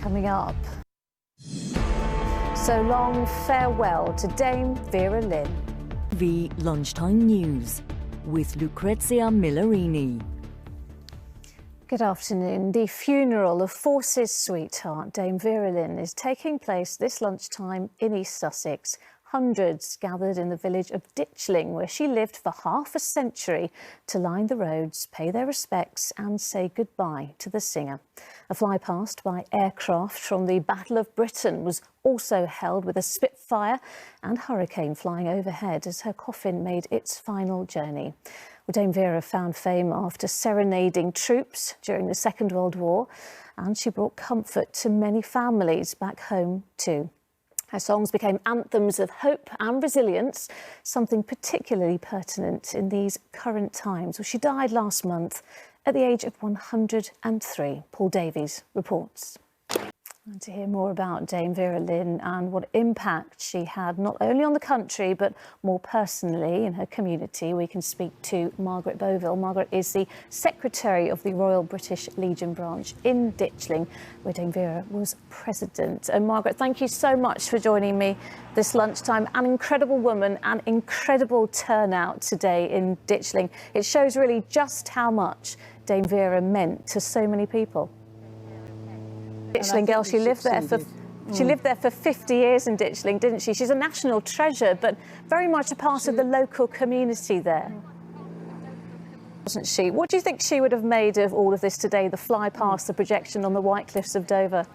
coming up. So long farewell to Dame Vera Lynn. The Lunchtime News with Lucrezia Millarini. Good afternoon. The funeral of Forces sweetheart Dame Vera Lynn is taking place this lunchtime in East Sussex. Hundreds gathered in the village of Ditchling, where she lived for half a century, to line the roads, pay their respects and say goodbye to the singer. A flypast by aircraft from the Battle of Britain was also held, with a Spitfire and Hurricane flying overhead as her coffin made its final journey. Well, Dame Vera found fame after serenading troops during the Second World War, and she brought comfort to many families back home too. Her songs became anthems of hope and resilience, something particularly pertinent in these current times. Well, she died last month at the age of 103. Paul Davies reports. And to hear more about Dame Vera Lynn and what impact she had not only on the country but more personally in her community, we can speak to Margaret Boville. Margaret is the Secretary of the Royal British Legion branch in Ditchling, where Dame Vera was president. And Margaret, thank you so much for joining me this lunchtime. An incredible woman, an incredible turnout today in Ditchling. It shows really just how much Dame Vera meant to so many people. Ditchling girl, she lived there for 50 years in Ditchling, didn't she? She's a national treasure, but very much a part of the local community there, wasn't she? What do you think she would have made of all of this today, the fly past, the projection on the White Cliffs of Dover?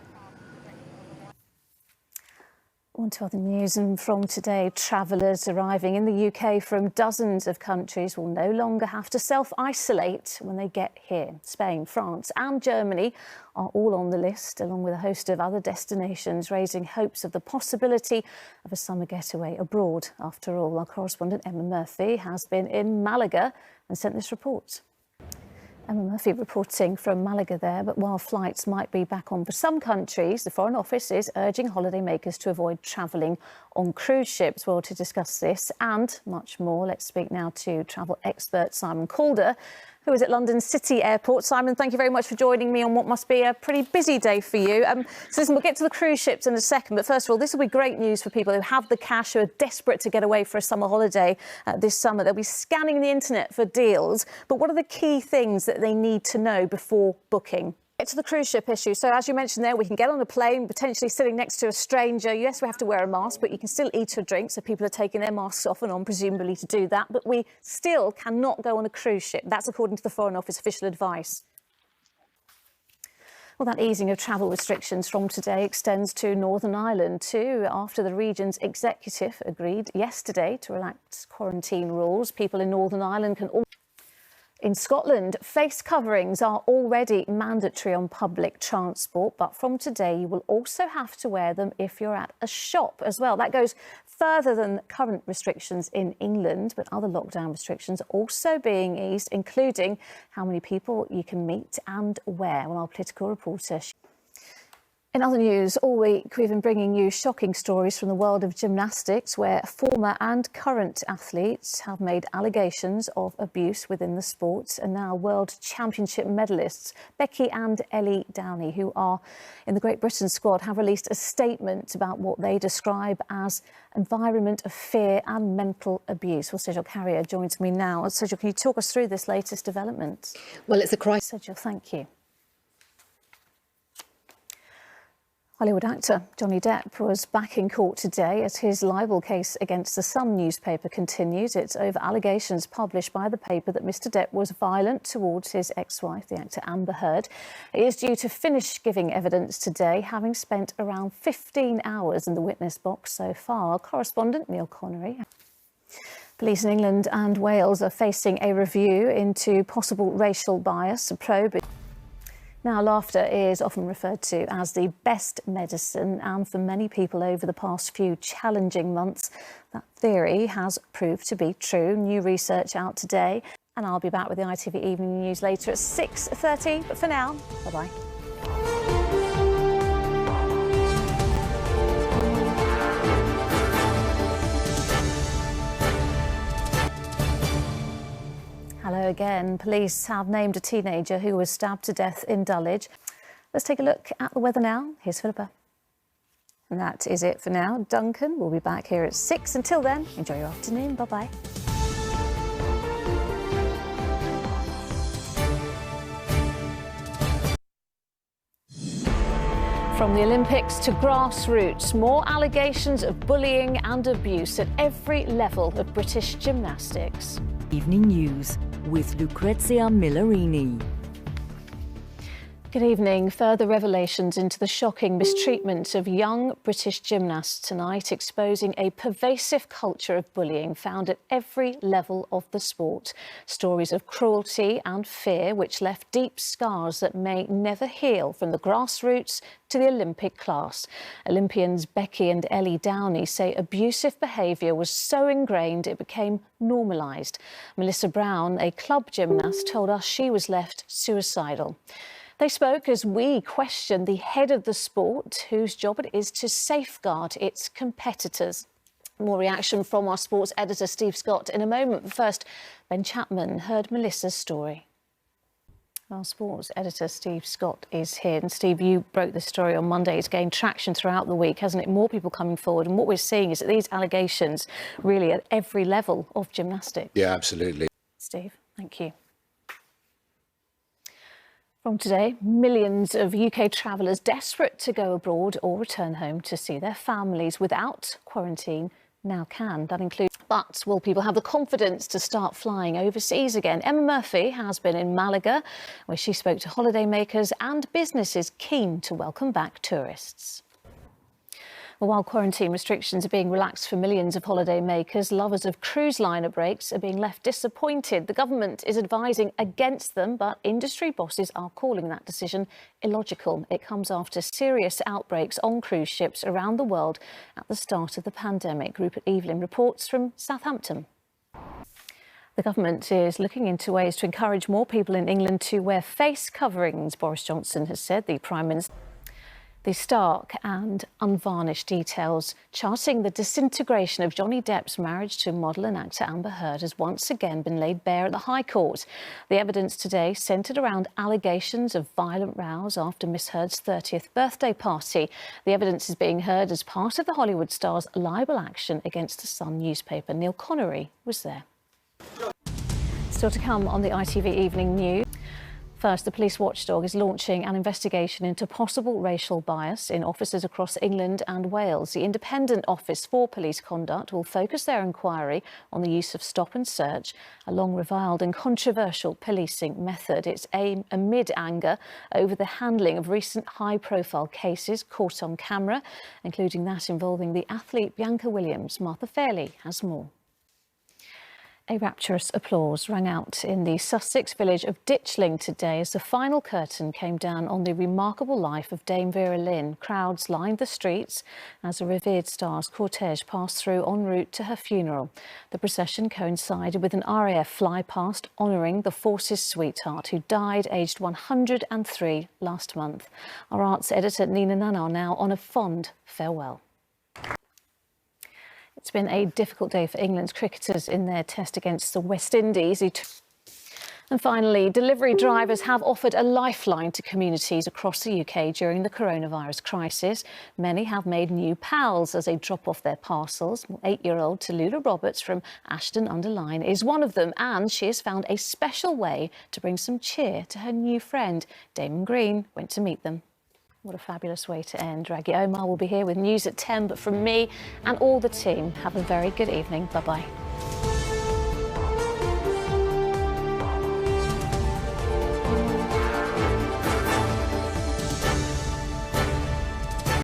On to other news, and from today, travellers arriving in the UK from dozens of countries will no longer have to self-isolate when they get here. Spain, France and Germany are all on the list, along with a host of other destinations, raising hopes of the possibility of a summer getaway abroad. After all, our correspondent Emma Murphy has been in Malaga and sent this report. Emma Murphy reporting from Malaga there, but while flights might be back on for some countries, the Foreign Office is urging holidaymakers to avoid travelling on cruise ships. Well, to discuss this and much more, let's speak now to travel expert Simon Calder, who is at London City Airport. Simon, thank you very much for joining me on what must be a pretty busy day for you. So listen, we'll get to the cruise ships in a second, but first of all, this will be great news for people who have the cash, who are desperate to get away for a summer holiday this summer. They'll be scanning the internet for deals, but what are the key things that they need to know before booking? Get to the cruise ship issue. So as you mentioned there, we can get on a plane, potentially sitting next to a stranger. Yes, we have to wear a mask, but you can still eat or drink. So people are taking their masks off and on, presumably to do that. But we still cannot go on a cruise ship. That's according to the Foreign Office official advice. Well, that easing of travel restrictions from today extends to Northern Ireland too, after the region's executive agreed yesterday to relax quarantine rules. People in Northern Ireland can also... In Scotland, face coverings are already mandatory on public transport, but from today you will also have to wear them if you're at a shop as well. That goes further than current restrictions in England, but other lockdown restrictions are also being eased, including how many people you can meet and where. Well, our political reporter... In other news, all week we've been bringing you shocking stories from the world of gymnastics, where former and current athletes have made allegations of abuse within the sport. And now World Championship medalists Becky and Ellie Downey, who are in the Great Britain squad, have released a statement about what they describe as environment of fear and mental abuse. Well, Sejal Carrier joins me now. Sejal, can you talk us through this latest development? Well, it's a crisis. Sejal, thank you. Hollywood actor Johnny Depp was back in court today as his libel case against the Sun newspaper continues. It's over allegations published by the paper that Mr Depp was violent towards his ex-wife, the actor Amber Heard. He is due to finish giving evidence today, having spent around 15 hours in the witness box so far. Correspondent Neil Connery. Police in England and Wales are facing a review into possible racial bias. A probe... Now, laughter is often referred to as the best medicine, and for many people over the past few challenging months, that theory has proved to be true. New research out today, and I'll be back with the ITV Evening News later at 6:30. But for now, bye-bye. Hello again. Police have named a teenager who was stabbed to death in Dulwich Let's take a look at the weather now. Here's Philippa. And that is it for now. Duncan will be back here at 6. Until then, enjoy your afternoon. Bye-bye. From the Olympics to grassroots, more allegations of bullying and abuse at every level of British gymnastics. Evening News with Lucrezia Millarini. Good evening. Further revelations into the shocking mistreatment of young British gymnasts tonight, exposing a pervasive culture of bullying found at every level of the sport. Stories of cruelty and fear which left deep scars that may never heal, from the grassroots to the Olympic class. Olympians Becky and Ellie Downey say abusive behaviour was so ingrained it became normalised. Melissa Brown, a club gymnast, told us she was left suicidal. They spoke as we questioned the head of the sport, whose job it is to safeguard its competitors. More reaction from our sports editor, Steve Scott, in a moment. But first, Ben Chapman heard Melissa's story. Our sports editor, Steve Scott, is here. And Steve, you broke the story on Monday. It's gained traction throughout the week, hasn't it? More people coming forward. And what we're seeing is that these allegations really at every level of gymnastics. Yeah, absolutely. Steve, thank you. From today, millions of UK travellers desperate to go abroad or return home to see their families without quarantine now can. That includes, but will people have the confidence to start flying overseas again? Emma Murphy has been in Malaga, where she spoke to holidaymakers and businesses keen to welcome back tourists. Well, while quarantine restrictions are being relaxed for millions of holidaymakers, lovers of cruise liner breaks are being left disappointed. The government is advising against them, but industry bosses are calling that decision illogical. It comes after serious outbreaks on cruise ships around the world at the start of the pandemic. Rupert Evelyn reports from Southampton. The government is looking into ways to encourage more people in England to wear face coverings, Boris Johnson has said. The Prime Minister. The stark and unvarnished details charting the disintegration of Johnny Depp's marriage to model and actor Amber Heard has once again been laid bare at the High Court. The evidence today centred around allegations of violent rows after Miss Heard's 30th birthday party. The evidence is being heard as part of the Hollywood star's libel action against the Sun newspaper. Neil Connery was there. Still to come on the ITV Evening News. First, the police watchdog is launching an investigation into possible racial bias in offices across England and Wales. The Independent Office for Police Conduct will focus their inquiry on the use of stop and search, a long reviled and controversial policing method. It's aimed amid anger over the handling of recent high-profile cases caught on camera, including that involving the athlete Bianca Williams. Martha Fairley has more. A rapturous applause rang out in the Sussex village of Ditchling today as the final curtain came down on the remarkable life of Dame Vera Lynn. Crowds lined the streets as a revered star's cortege passed through en route to her funeral. The procession coincided with an RAF fly-past honouring the Forces sweetheart, who died aged 103 last month. Our arts editor Nina Nanar now on a fond farewell. It's been a difficult day for England's cricketers in their test against the West Indies. And finally, delivery drivers have offered a lifeline to communities across the UK during the coronavirus crisis. Many have made new pals as they drop off their parcels. 8-year-old Tallulah Roberts from Ashton-under-Lyne is one of them, and she has found a special way to bring some cheer to her new friend. Damon Green went to meet them. What a fabulous way to end. Raggy Omar will be here with news at 10, but from me and all the team, have a very good evening. Bye-bye.